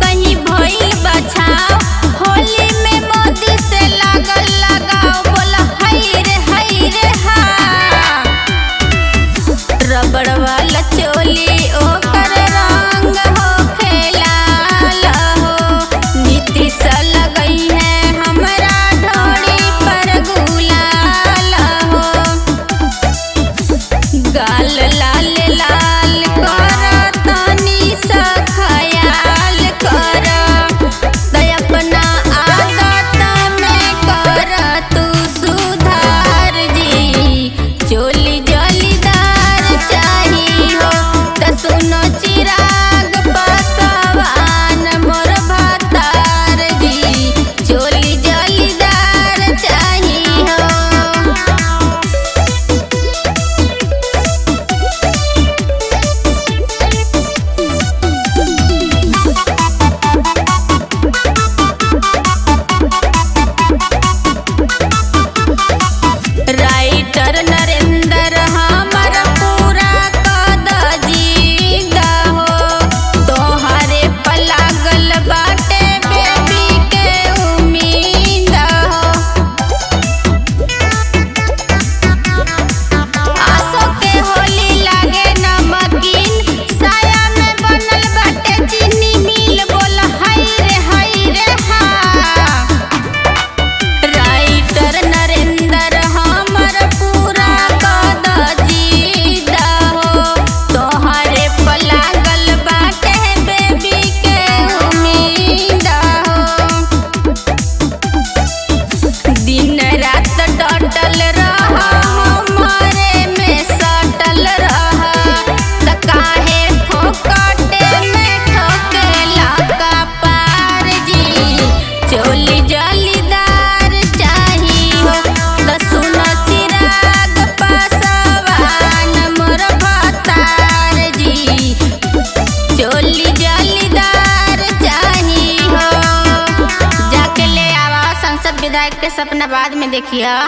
कहीं भइल बचाव। होली में मोदी से लागल लगाओ, बोला हाय रे हा। रबड़ वाला चोली ओकर रंग हो खेलाल हो। नीतीश लगई है हमरा ढोड़ी पर गुलाल हो। गाल लाल लाल कर तनी सा ख्याल कर, अपना आदत में कर तू सुधार जी। चोली जलीदार चाही हो त सुनो चिराग पासवान मोर भतार जी। चोली जलीदार चाही हो। राइटर नरेंद्र हमर पूरा कद जीदा हो। तोहरे पर लागल बाटे बेबी के उम्मीद हो। आसो के होली लागे नमकीन, साया में बनल बाटे चीनी मिल, बोला हाय रे हा। राइटर नरेंद्र हमर पूरा कद जीदा हो। तोहरे पर लागल बाटे बेबी के उम्मीद हो। दिन रात डटल रह हमरे में सटल रह, त काहे फोकटे में ठोकेला कपार जी। चोली जलीदार चाही हो त सुनो चिराग पासवान मोर भतार जी। चोली जलीदार चाही हो। जाके ले आवा, संसद विधायक के सपना बाद में देखिया।